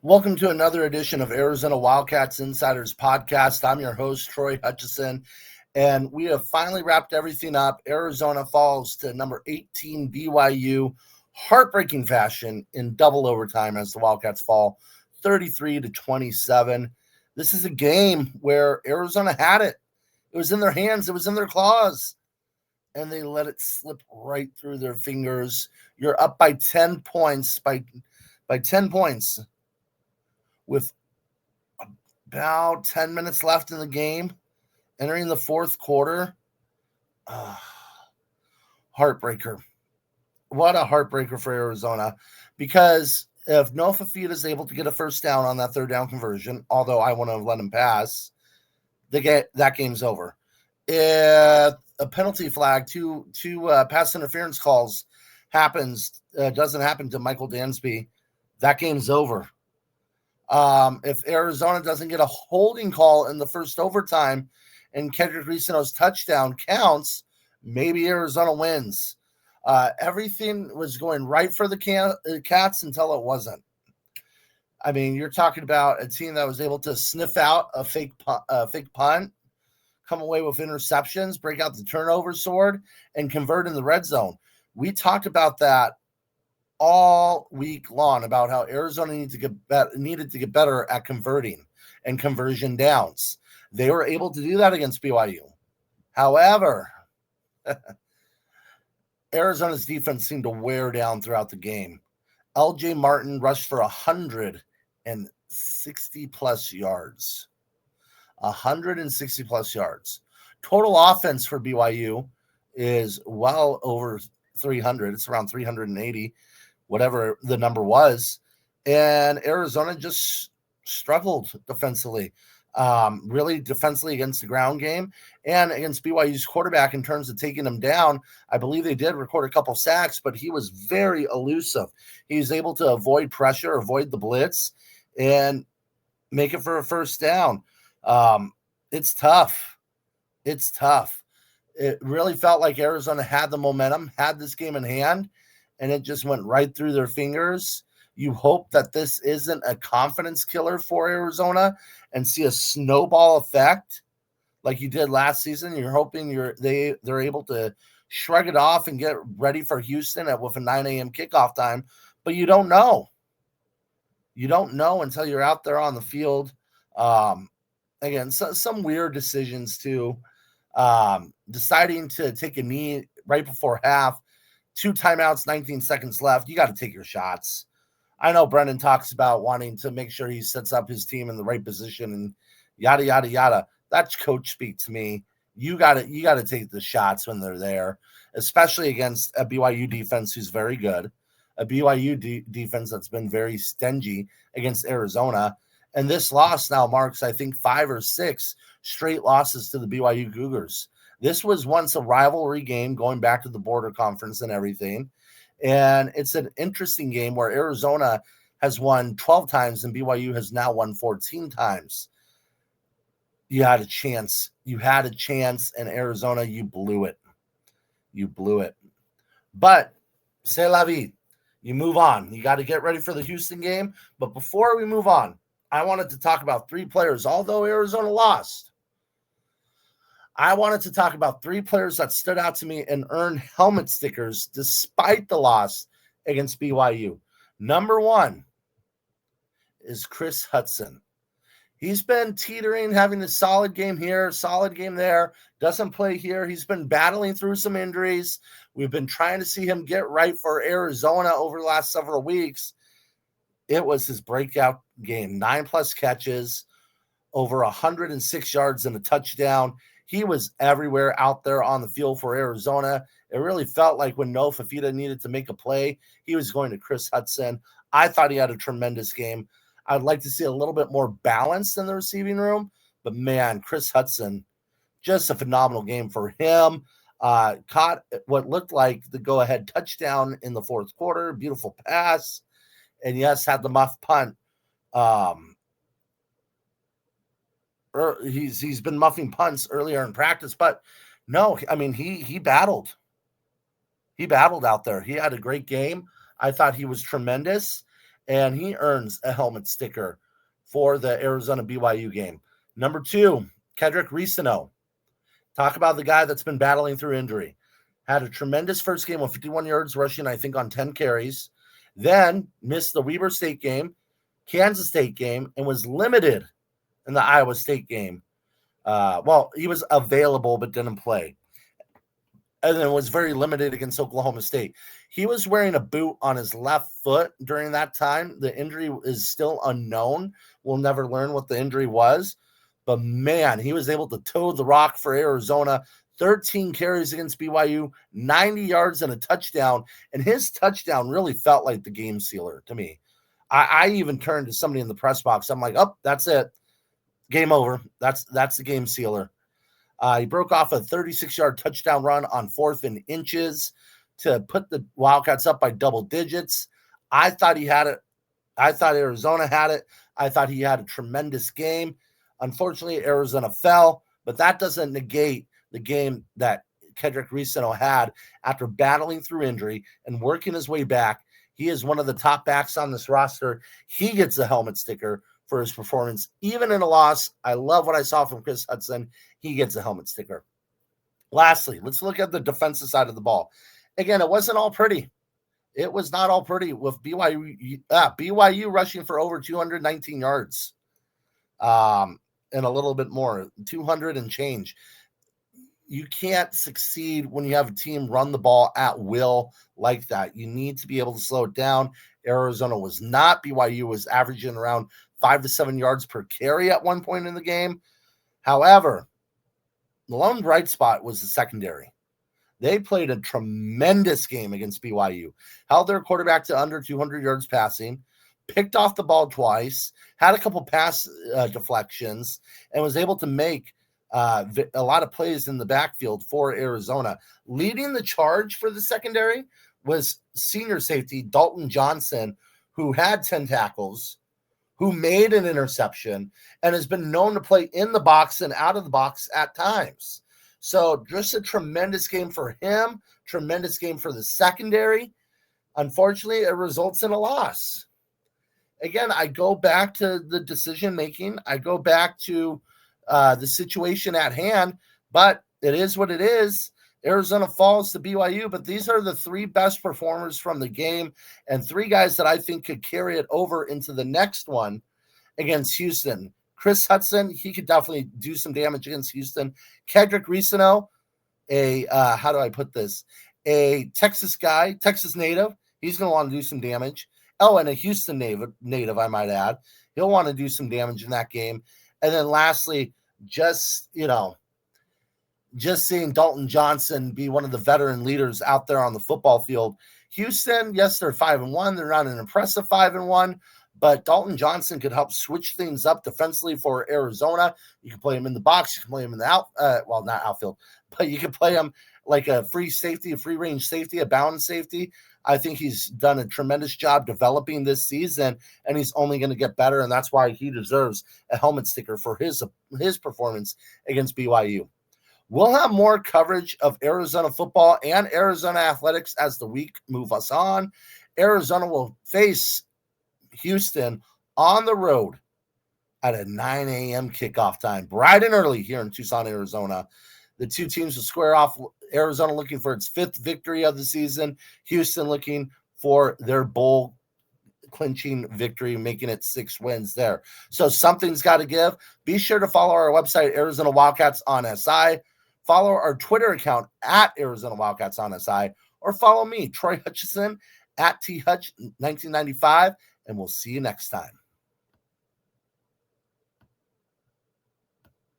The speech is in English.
Welcome to another edition of Arizona Wildcats Insiders Podcast. I'm your host, Troy Hutchison, and we have finally wrapped everything up. Arizona falls to number 18 BYU, heartbreaking fashion in double overtime as the Wildcats fall 33-27. This is a game where Arizona had it. It was in their hands. It was in their claws. And they let it slip right through their fingers. You're up by 10 points, by 10 points with about 10 minutes left in the game, entering the fourth quarter. Heartbreaker. What a heartbreaker for Arizona. Because if Noah Fafita is able to get a first down on that third down conversion, although I wouldn't have let him pass, that game's over. If a penalty flag, two pass interference calls doesn't happen to Michael Dansby, that game's over. If Arizona doesn't get a holding call in the first overtime and Kendrick Risino's touchdown counts, maybe Arizona wins. Everything was going right for the Cats until it wasn't. I mean, you're talking about a team that was able to sniff out a fake punt, come away with interceptions, break out the turnover sword, and convert in the red zone. We talked about that all week long, about how Arizona needed to get better at converting and conversion downs. They were able to do that against BYU. However, Arizona's defense seemed to wear down throughout the game. LJ Martin rushed for 160-plus yards. 160-plus yards. Total offense for BYU is well over 300. It's around 380, whatever the number was. And Arizona just struggled defensively. Really defensively against the ground game and against BYU's quarterback in terms of taking them down. I believe they did record a couple sacks, but he was very elusive. He was able to avoid pressure, avoid the blitz, and make it for a first down. It's tough. It's tough. It really felt like Arizona had the momentum, had this game in hand, and it just went right through their fingers. You hope that this isn't a confidence killer for Arizona and see a snowball effect like you did last season. You're hoping they're able to shrug it off and get ready for Houston with a 9 a.m. kickoff time, but you don't know. You don't know until you're out there on the field. Again, some weird decisions too. Deciding to take a knee right before half, 2 timeouts, 19 seconds left. You got to take your shots. I know Brendan talks about wanting to make sure he sets up his team in the right position and yada, yada, yada. That's coach speak to me. You got to take the shots when they're there, especially against a BYU defense who's very good, a BYU defense that's been very stingy against Arizona. And this loss now marks, I think, 5 or 6 straight losses to the BYU Cougars. This was once a rivalry game going back to the border conference and everything. And it's an interesting game where Arizona has won 12 times and BYU has now won 14 times. You had a chance. You had a chance, and Arizona, you blew it. You blew it. But, c'est la vie. You move on. You got to get ready for the Houston game. But before we move on, I wanted to talk about 3 players, although Arizona lost. I wanted to talk about 3 players that stood out to me and earned helmet stickers despite the loss against BYU. Number 1 is Chris Hutchison. He's been teetering, having a solid game here, solid game there, doesn't play here. He's been battling through some injuries. We've been trying to see him get right for Arizona over the last several weeks. It was his breakout game, 9+ catches, over 106 yards and a touchdown. He was everywhere out there on the field for Arizona. It really felt like when Noah Fafita needed to make a play, he was going to Chris Hutchison. I thought he had a tremendous game. I'd like to see a little bit more balance in the receiving room, but man, Chris Hutchison, just a phenomenal game for him. Caught what looked like the go-ahead touchdown in the fourth quarter. Beautiful pass. And yes, had the muff punt. He's been muffing punts earlier in practice, but no, I mean, he battled. He battled out there. He had a great game. I thought he was tremendous. and he earns a helmet sticker for the Arizona BYU game. Number 2, Kedrick Risano. Talk about the guy that's been battling through injury. Had a tremendous first game with 51 yards rushing, I think, on 10 carries. Then missed the Weber State game, Kansas State game, and was limited in the Iowa State game. He was available but didn't play. And then was very limited against Oklahoma State. He was wearing a boot on his left foot during that time. The injury is still unknown. We'll never learn what the injury was. But, man, he was able to toe the rock for Arizona. 13 carries against BYU, 90 yards and a touchdown. And his touchdown really felt like the game sealer to me. I even turned to somebody in the press box. I'm like, oh, that's it. Game over. That's the game sealer. He broke off a 36-yard touchdown run on 4th and inches to put the Wildcats up by double digits. I thought he had it. I thought Arizona had it. I thought he had a tremendous game. Unfortunately, Arizona fell, but that doesn't negate the game that Kedrick Risano had after battling through injury and working his way back. He is one of the top backs on this roster. He gets the helmet sticker for his performance, even in a loss. I love what I saw from Chris Hudson. He gets a helmet sticker. Lastly, let's look at the defensive side of the ball. Again, it wasn't all pretty. It was not all pretty with BYU rushing for over 219 yards and a little bit more, 200 and change. You can't succeed when you have a team run the ball at will like that. You need to be able to slow it down. Arizona was not. BYU was averaging around 5 to 7 yards per carry at one point in the game. However, the lone bright spot was the secondary. They played a tremendous game against BYU, held their quarterback to under 200 yards passing, picked off the ball twice, had a couple pass deflections, and was able to make a lot of plays in the backfield for Arizona. Leading the charge for the secondary was senior safety Dalton Johnson, who had 10 tackles, who made an interception, and has been known to play in the box and out of the box at times. So just a tremendous game for him, tremendous game for the secondary. Unfortunately, it results in a loss. Again, I go back to the decision-making. I go back to the situation at hand, but it is what it is. Arizona falls to BYU, but these are the 3 best performers from the game and 3 guys that I think could carry it over into the next one against Houston. Chris Hudson, he could definitely do some damage against Houston. Kedrick Risano, a Texas guy, Texas native. He's going to want to do some damage. Oh, and a Houston native, I might add. He'll want to do some damage in that game. And then lastly, just seeing Dalton Johnson be one of the veteran leaders out there on the football field. Houston, yes, they're 5-1. They're not an impressive 5-1, but Dalton Johnson could help switch things up defensively for Arizona. You can play him in the box. You can play him in the not outfield, but you can play him like a free safety, a free range safety, a balance safety. I think he's done a tremendous job developing this season, and he's only going to get better, and that's why he deserves a helmet sticker for his performance against BYU. We'll have more coverage of Arizona football and Arizona athletics as the week moves on. Arizona will face Houston on the road at a 9 a.m. kickoff time, bright and early here in Tucson, Arizona. The 2 teams will square off. Arizona looking for its 5th victory of the season. Houston looking for their bowl clinching victory, making it 6 wins there. So something's got to give. Be sure to follow our website, Arizona Wildcats on SI. Follow our Twitter account at Arizona Wildcats on SI, or follow me, Troy Hutchison, at THutch1995, and we'll see you next time.